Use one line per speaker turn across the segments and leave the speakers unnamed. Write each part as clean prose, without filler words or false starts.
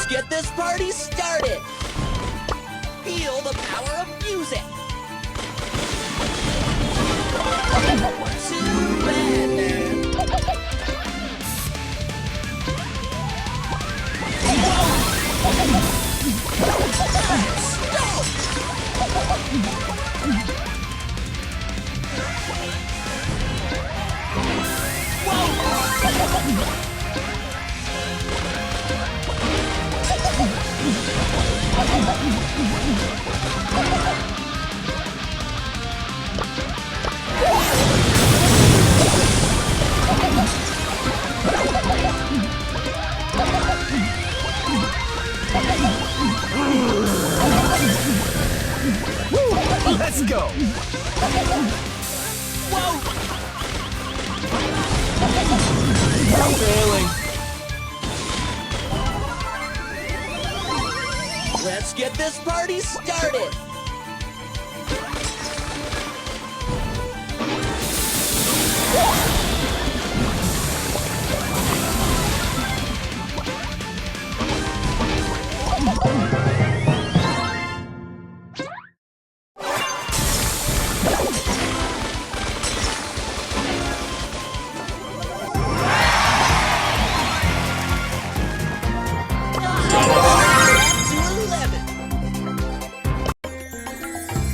Let's get this party started! Feel the power of music! Too bad, man!
Let's go!
Whoa!
I'm failing.
Let's get this party started!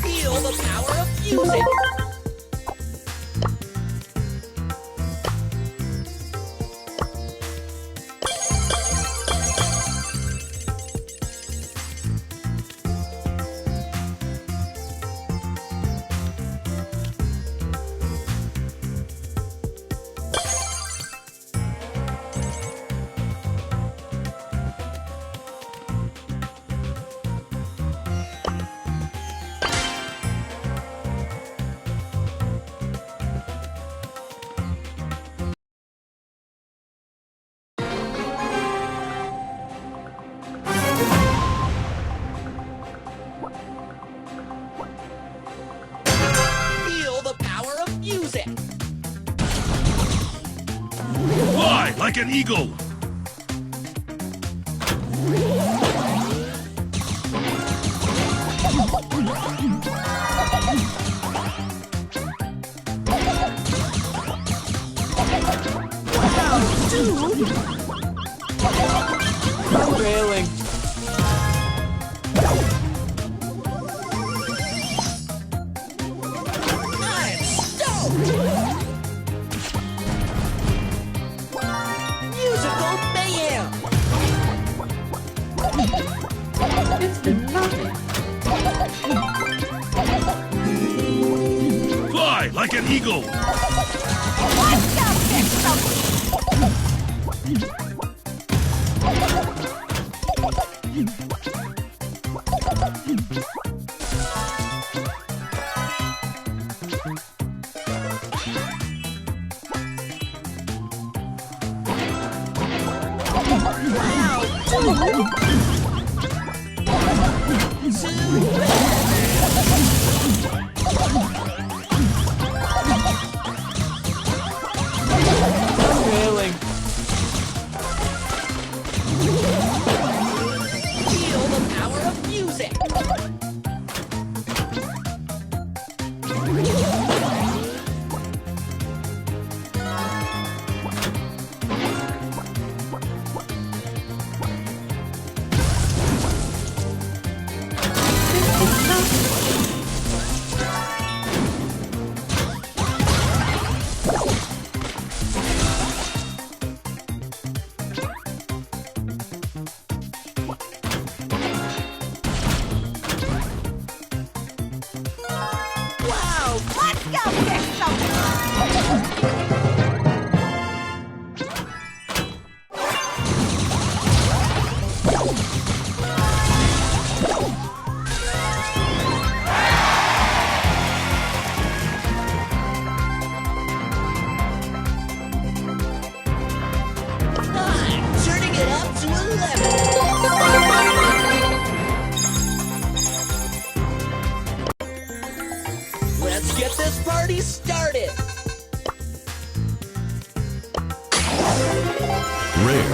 Feel the power of music! Feel the power of music!
Fly like an eagle!
I'm failing.
I'm stoked! Musical mayhem!
It's been nothing.
Fly like an eagle!
I'm failing.
Feel the power of music! Wow!
Let's go get some.
I'm turning it up to 11! Let's get this party started!
Rare.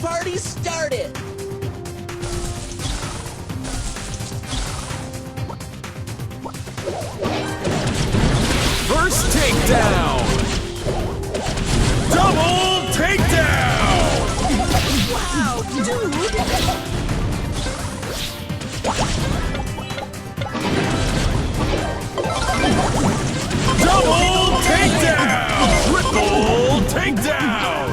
party started!
First takedown! Double takedown!
Wow, dude!
Double takedown! Triple takedown!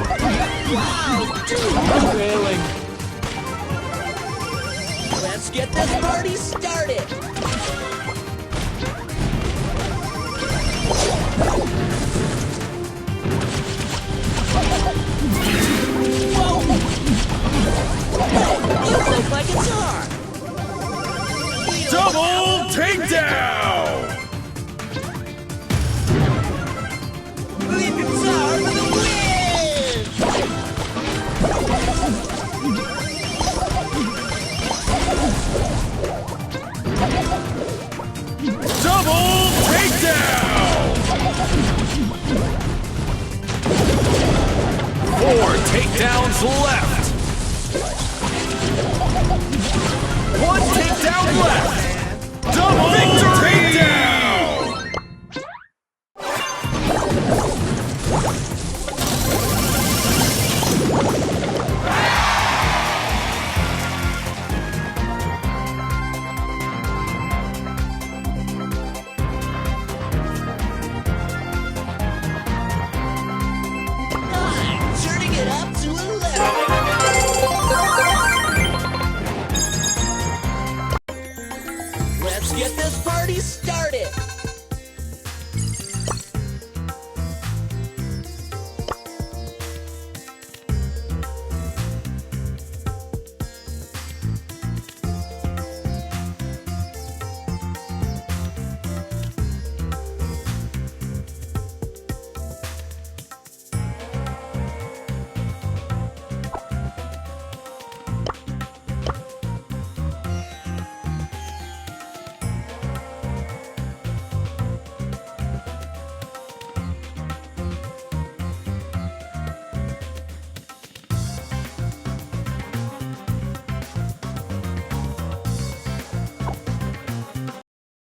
Wow, dude!
I'm failing.
Let's get this party started! Whoa! You broke my guitar!
Double takedown!
The guitar for the win!
Double takedown! 4 takedowns left! 1 takedown left! Double takedown!
Turning it up to 11. Let's get this party started.